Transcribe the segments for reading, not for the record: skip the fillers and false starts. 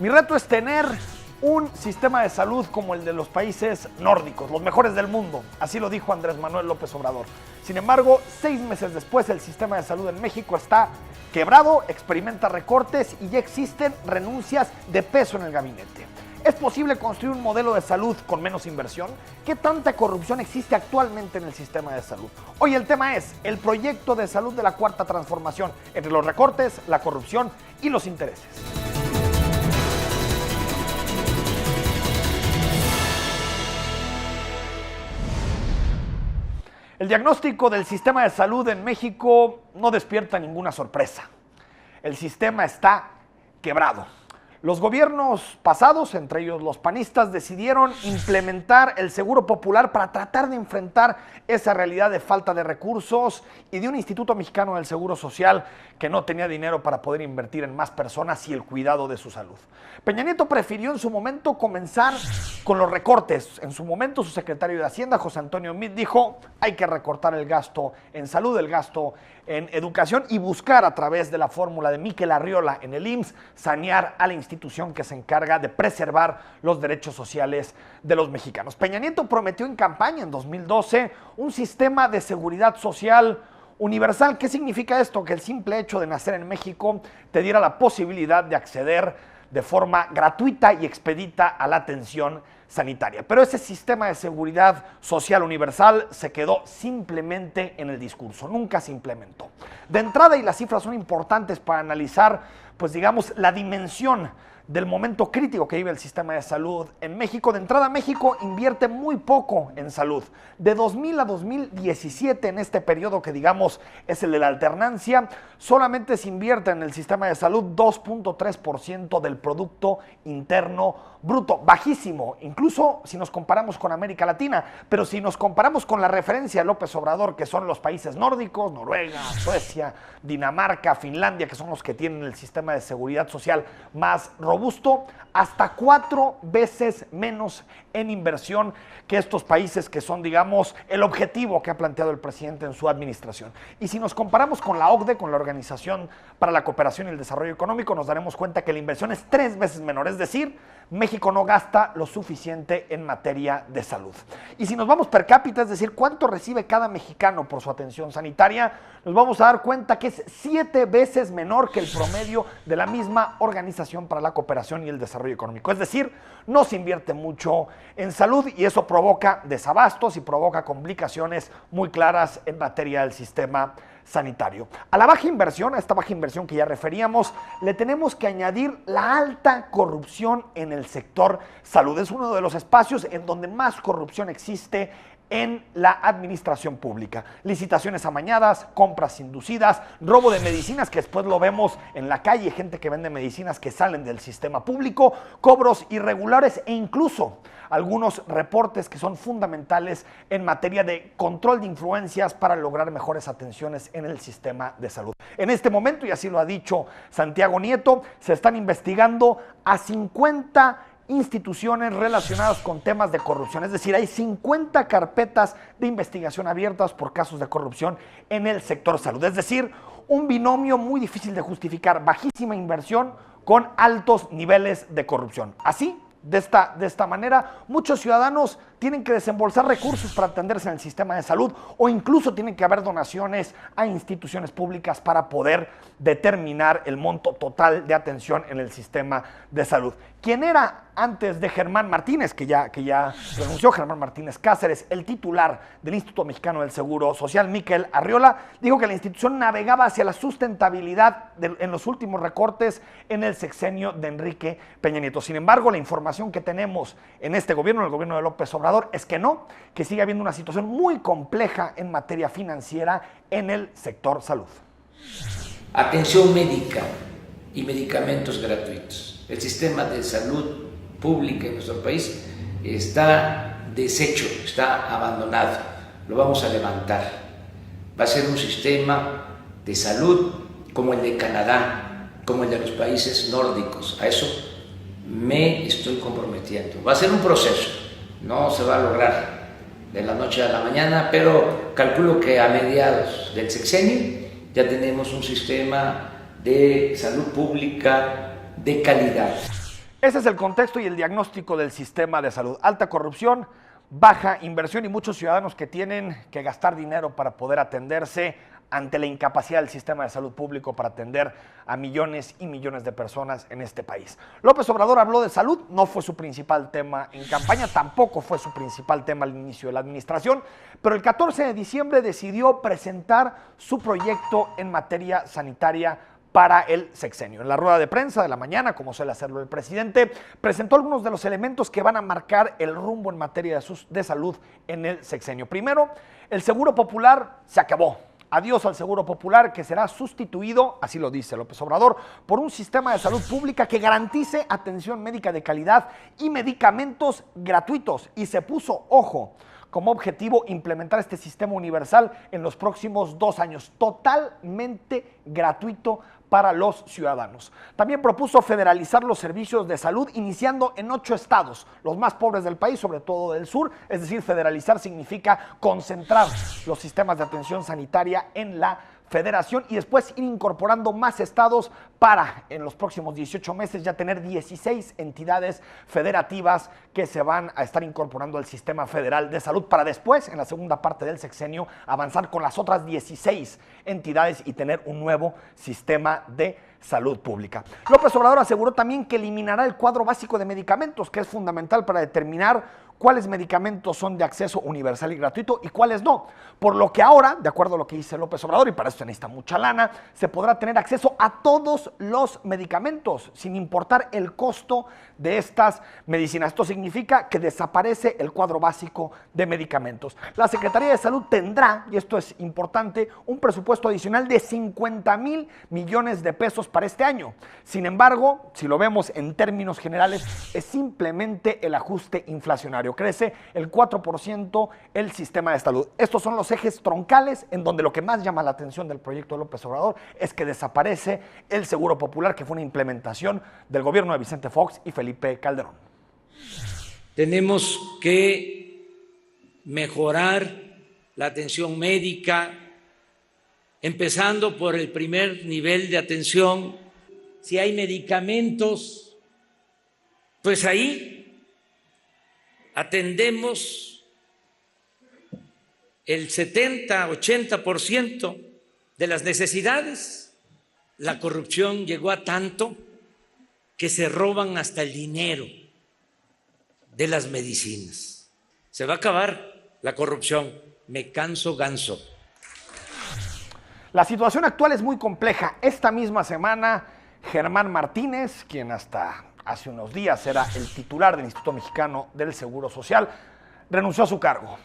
Mi reto es tener un sistema de salud como el de los países nórdicos, los mejores del mundo. Así lo dijo Andrés Manuel López Obrador. Sin embargo, 6 meses después, el sistema de salud en México está quebrado, experimenta recortes y ya existen renuncias de peso en el gabinete. ¿Es posible construir un modelo de salud con menos inversión? ¿Qué tanta corrupción existe actualmente en el sistema de salud? Hoy el tema es el proyecto de salud de la Cuarta Transformación, entre los recortes, la corrupción y los intereses. El diagnóstico del sistema de salud en México no despierta ninguna sorpresa. El sistema está quebrado. Los gobiernos pasados, entre ellos los panistas, decidieron implementar el Seguro Popular para tratar de enfrentar esa realidad de falta de recursos y de un Instituto Mexicano del Seguro Social que no tenía dinero para poder invertir en más personas y el cuidado de su salud. Peña Nieto prefirió en su momento comenzar con los recortes. En su momento su secretario de Hacienda, José Antonio Meade, dijo hay que recortar el gasto en salud, el gasto en educación y buscar a través de la fórmula de Miquel Arriola en el IMSS sanear a la institución que se encarga de preservar los derechos sociales de los mexicanos. Peña Nieto prometió en campaña en 2012 un sistema de seguridad social universal. ¿Qué significa esto? Que el simple hecho de nacer en México te diera la posibilidad de acceder de forma gratuita y expedita a la atención sanitaria. Pero ese sistema de seguridad social universal se quedó simplemente en el discurso, nunca se implementó. De entrada, y las cifras son importantes para analizar, pues digamos, la dimensión del momento crítico que vive el sistema de salud en México. De entrada, México invierte muy poco en salud. De 2000 a 2017, en este periodo que digamos es el de la alternancia, solamente se invierte en el sistema de salud 2.3% del Producto Interno Bruto. Bajísimo, incluso si nos comparamos con América Latina. Pero si nos comparamos con la referencia de López Obrador, que son los países nórdicos, Noruega, Suecia, Dinamarca, Finlandia, que son los que tienen el sistema de seguridad social más robusto, hasta 4 veces menos en inversión que estos países que son, digamos, el objetivo que ha planteado el presidente en su administración. Y si nos comparamos con la OCDE, con la Organización para la Cooperación y el Desarrollo Económico, nos daremos cuenta que la inversión es 3 veces menor, es decir, México no gasta lo suficiente en materia de salud. Y si nos vamos per cápita, es decir, cuánto recibe cada mexicano por su atención sanitaria, nos vamos a dar cuenta que es 7 veces menor que el promedio de la misma Organización para la Cooperación y el Desarrollo Económico. Es decir, no se invierte mucho en salud y eso provoca desabastos y provoca complicaciones muy claras en materia del sistema sanitario. A la baja inversión, a esta baja inversión que ya referíamos, le tenemos que añadir la alta corrupción en el sector salud. Es uno de los espacios en donde más corrupción existe en la administración pública. Licitaciones amañadas, compras inducidas, robo de medicinas, que después lo vemos en la calle, gente que vende medicinas que salen del sistema público, cobros irregulares e incluso algunos reportes que son fundamentales en materia de control de influencias para lograr mejores atenciones en el sistema de salud. En este momento, y así lo ha dicho Santiago Nieto, se están investigando a 50 instituciones relacionadas con temas de corrupción. Es decir, hay 50 carpetas de investigación abiertas por casos de corrupción en el sector salud. Es decir, un binomio muy difícil de justificar, bajísima inversión con altos niveles de corrupción. Así, de esta manera, muchos ciudadanos tienen que desembolsar recursos para atenderse en el sistema de salud o incluso tienen que haber donaciones a instituciones públicas para poder determinar el monto total de atención en el sistema de salud. Quien era antes de Germán Martínez, que ya renunció, Germán Martínez Cáceres, el titular del Instituto Mexicano del Seguro Social, Miquel Arriola, dijo que la institución navegaba hacia la sustentabilidad en los últimos recortes en el sexenio de Enrique Peña Nieto. Sin embargo, la información que tenemos en este gobierno, en el gobierno de López Obrador, es que no, que sigue habiendo una situación muy compleja en materia financiera en el sector salud. Atención médica y medicamentos gratuitos. El sistema de salud pública en nuestro país está deshecho, está abandonado. Lo vamos a levantar. Va a ser un sistema de salud como el de Canadá, como el de los países nórdicos. A eso me estoy comprometiendo. Va a ser un proceso, no se va a lograr de la noche a la mañana, pero calculo que a mediados del sexenio ya tenemos un sistema de salud pública de calidad. Ese es el contexto y el diagnóstico del sistema de salud. Alta corrupción, baja inversión y muchos ciudadanos que tienen que gastar dinero para poder atenderse ante la incapacidad del sistema de salud público para atender a millones y millones de personas en este país. López Obrador habló de salud, no fue su principal tema en campaña, tampoco fue su principal tema al inicio de la administración, pero el 14 de diciembre decidió presentar su proyecto en materia sanitaria para el sexenio. En la rueda de prensa de la mañana, como suele hacerlo el presidente, presentó algunos de los elementos que van a marcar el rumbo en materia de salud en el sexenio. Primero, el Seguro Popular se acabó. Adiós al Seguro Popular, que será sustituido, así lo dice López Obrador, por un sistema de salud pública que garantice atención médica de calidad y medicamentos gratuitos. Y se puso, ojo, como objetivo implementar este sistema universal en los próximos 2 años, totalmente gratuito para los ciudadanos. También propuso federalizar los servicios de salud iniciando en 8 estados, los más pobres del país, sobre todo del sur, es decir, federalizar significa concentrar los sistemas de atención sanitaria en la federación y después ir incorporando más estados para en los próximos 18 meses ya tener 16 entidades federativas que se van a estar incorporando al sistema federal de salud para después, en la segunda parte del sexenio, avanzar con las otras 16 entidades y tener un nuevo sistema de salud pública. López Obrador aseguró también que eliminará el cuadro básico de medicamentos, que es fundamental para determinar cuáles medicamentos son de acceso universal y gratuito y cuáles no. Por lo que ahora, de acuerdo a lo que dice López Obrador, y para eso se necesita mucha lana, se podrá tener acceso a todos los medicamentos, sin importar el costo de estas medicinas. Esto significa que desaparece el cuadro básico de medicamentos. La Secretaría de Salud tendrá, y esto es importante, un presupuesto adicional de 50,000 millones de pesos para este año. Sin embargo, si lo vemos en términos generales, es simplemente el ajuste inflacionario. Crece el 4% el sistema de salud. Estos son los ejes troncales en donde lo que más llama la atención del proyecto de López Obrador es que desaparece el Seguro Popular, que fue una implementación del gobierno de Vicente Fox y Felipe Calderón. Tenemos que mejorar la atención médica, empezando por el primer nivel de atención. Si hay medicamentos, pues ahí atendemos el 70-80% de las necesidades. La corrupción llegó a tanto que se roban hasta el dinero de las medicinas. Se va a acabar la corrupción. Me canso ganso. La situación actual es muy compleja. Esta misma semana, Germán Martínez, quien hasta hace unos días era el titular del Instituto Mexicano del Seguro Social, renunció a su cargo.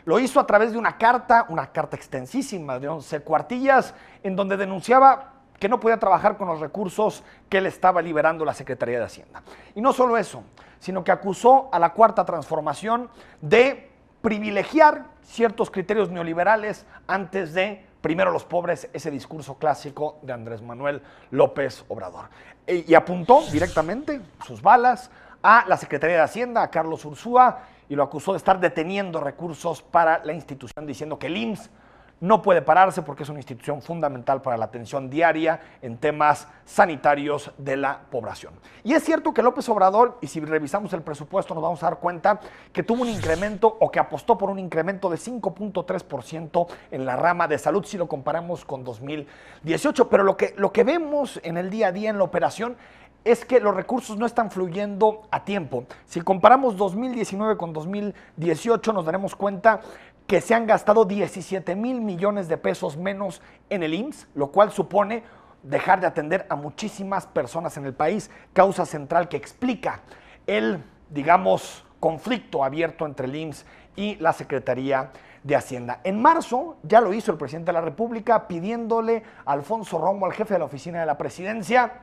Lo hizo a través de una carta extensísima de 11 cuartillas, en donde denunciaba que no podía trabajar con los recursos que le estaba liberando la Secretaría de Hacienda. Y no solo eso, sino que acusó a la Cuarta Transformación de privilegiar ciertos criterios neoliberales antes de primero los pobres, ese discurso clásico de Andrés Manuel López Obrador. Y apuntó directamente sus balas a la Secretaría de Hacienda, a Carlos Ursúa, y lo acusó de estar deteniendo recursos para la institución, diciendo que el IMSS no puede pararse porque es una institución fundamental para la atención diaria en temas sanitarios de la población. Y es cierto que López Obrador, y si revisamos el presupuesto nos vamos a dar cuenta que tuvo un incremento o que apostó por un incremento de 5.3% en la rama de salud si lo comparamos con 2018, pero lo que vemos en el día a día en la operación es que los recursos no están fluyendo a tiempo. Si comparamos 2019 con 2018 nos daremos cuenta que se han gastado 17,000 millones de pesos menos en el IMSS, lo cual supone dejar de atender a muchísimas personas en el país, causa central que explica el, digamos, conflicto abierto entre el IMSS y la Secretaría de Hacienda. En marzo ya lo hizo el presidente de la República pidiéndole a Alfonso Romo, al jefe de la oficina de la presidencia,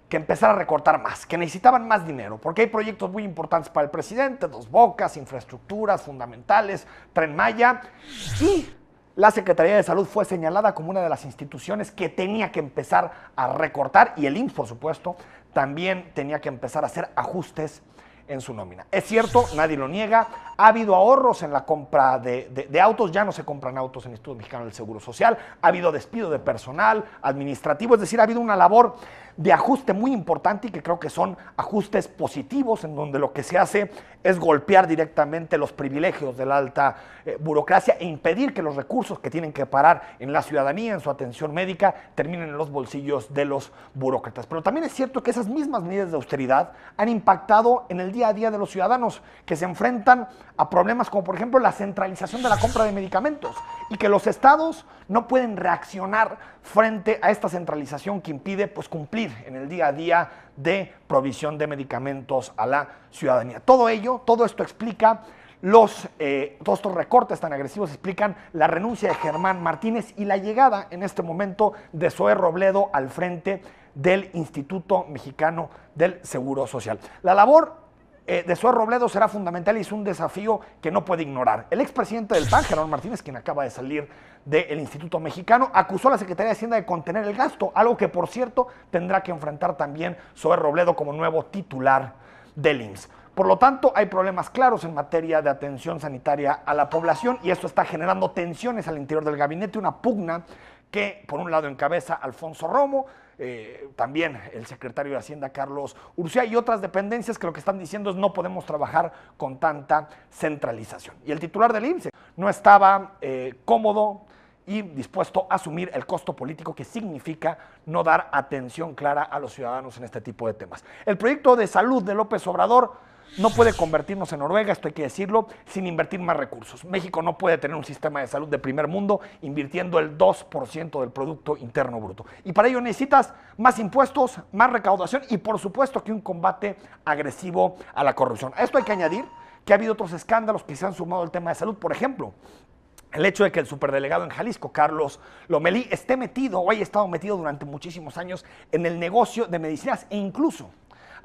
que empezara a recortar más, que necesitaban más dinero, porque hay proyectos muy importantes para el presidente, Dos Bocas, infraestructuras fundamentales, Tren Maya, y la Secretaría de Salud fue señalada como una de las instituciones que tenía que empezar a recortar, y el IMSS, por supuesto, también tenía que empezar a hacer ajustes en su nómina. Es cierto, nadie lo niega, ha habido ahorros en la compra de autos, ya no se compran autos en el Instituto Mexicano del Seguro Social, ha habido despido de personal administrativo, es decir, ha habido una labor de ajuste muy importante y que creo que son ajustes positivos en donde lo que se hace es golpear directamente los privilegios de la alta burocracia e impedir que los recursos que tienen que parar en la ciudadanía, en su atención médica, terminen en los bolsillos de los burócratas. Pero también es cierto que esas mismas medidas de austeridad han impactado en el día a día de los ciudadanos que se enfrentan a problemas como por ejemplo la centralización de la compra de medicamentos y que los estados no pueden reaccionar frente a esta centralización que impide pues cumplir en el día a día de provisión de medicamentos a la ciudadanía. Todo esto explica todos estos recortes tan agresivos explican la renuncia de Germán Martínez y la llegada en este momento de Zoé Robledo al frente del Instituto Mexicano del Seguro Social. La labor de Zoé Robledo será fundamental y es un desafío que no puede ignorar. El expresidente del PAN, Germán Martínez, quien acaba de salir del Instituto Mexicano, acusó a la Secretaría de Hacienda de contener el gasto, algo que por cierto tendrá que enfrentar también Zoé Robledo como nuevo titular del IMSS. Por lo tanto, hay problemas claros en materia de atención sanitaria a la población y esto está generando tensiones al interior del gabinete, una pugna que por un lado encabeza Alfonso Romo, también el secretario de Hacienda Carlos Urcia y otras dependencias que lo que están diciendo es no podemos trabajar con tanta centralización. Y el titular del IMSS no estaba cómodo y dispuesto a asumir el costo político que significa no dar atención clara a los ciudadanos en este tipo de temas. El proyecto de salud de López Obrador no puede convertirnos en Noruega, esto hay que decirlo, sin invertir más recursos. México no puede tener un sistema de salud de primer mundo invirtiendo el 2% del Producto Interno Bruto. Y para ello necesitas más impuestos, más recaudación y por supuesto que un combate agresivo a la corrupción. A esto hay que añadir que ha habido otros escándalos que se han sumado al tema de salud. Por ejemplo, el hecho de que el superdelegado en Jalisco, Carlos Lomelí, esté metido o haya estado metido durante muchísimos años en el negocio de medicinas e incluso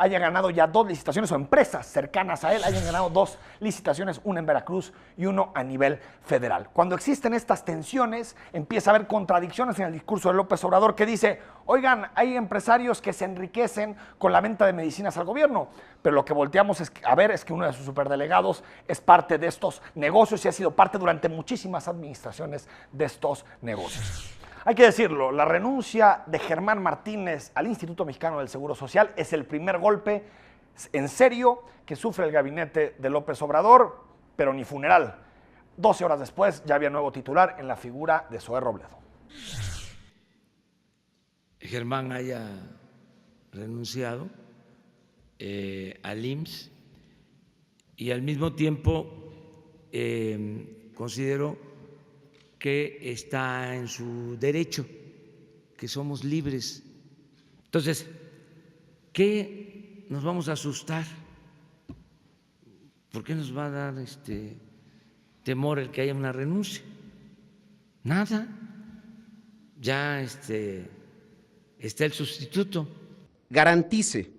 haya ganado ya 2 licitaciones o empresas cercanas a él hayan ganado 2 licitaciones, una en Veracruz y uno a nivel federal. Cuando existen estas tensiones, empieza a haber contradicciones en el discurso de López Obrador que dice, oigan, hay empresarios que se enriquecen con la venta de medicinas al gobierno, pero lo que volteamos a ver es que uno de sus superdelegados es parte de estos negocios y ha sido parte durante muchísimas administraciones de estos negocios. Hay que decirlo, la renuncia de Germán Martínez al Instituto Mexicano del Seguro Social es el primer golpe en serio que sufre el gabinete de López Obrador, pero ni funeral. 12 horas después ya había nuevo titular en la figura de Zoé Robledo. Germán haya renunciado al IMSS y al mismo tiempo considero que está en su derecho, que somos libres. Entonces, ¿qué nos vamos a asustar? ¿Por qué nos va a dar temor el que haya una renuncia? Nada. Ya está el sustituto. Garantice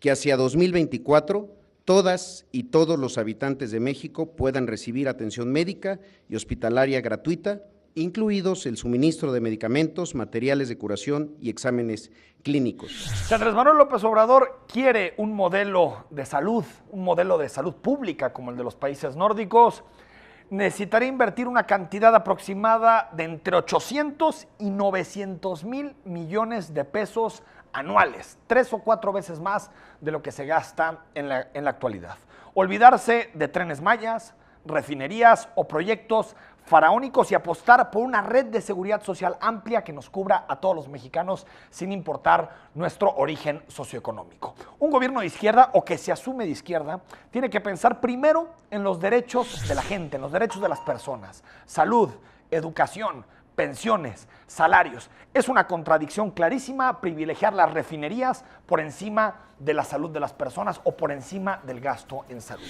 que hacia 2024 todas y todos los habitantes de México puedan recibir atención médica y hospitalaria gratuita, incluidos el suministro de medicamentos, materiales de curación y exámenes clínicos. Si Andrés Manuel López Obrador quiere un modelo de salud pública como el de los países nórdicos, necesitaría invertir una cantidad aproximada de entre 800 y 900 mil millones de pesos anuales, 3 o 4 veces más de lo que se gasta en la actualidad. Olvidarse de Trenes Mayas, refinerías o proyectos faraónicos y apostar por una red de seguridad social amplia que nos cubra a todos los mexicanos sin importar nuestro origen socioeconómico. Un gobierno de izquierda o que se asume de izquierda tiene que pensar primero en los derechos de la gente, en los derechos de las personas, salud, educación, pensiones, salarios. Es una contradicción clarísima privilegiar las refinerías por encima de la salud de las personas o por encima del gasto en salud.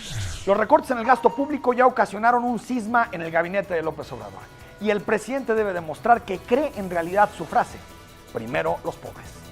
Los recortes en el gasto público ya ocasionaron un cisma en el gabinete de López Obrador y el presidente debe demostrar que cree en realidad su frase, primero los pobres.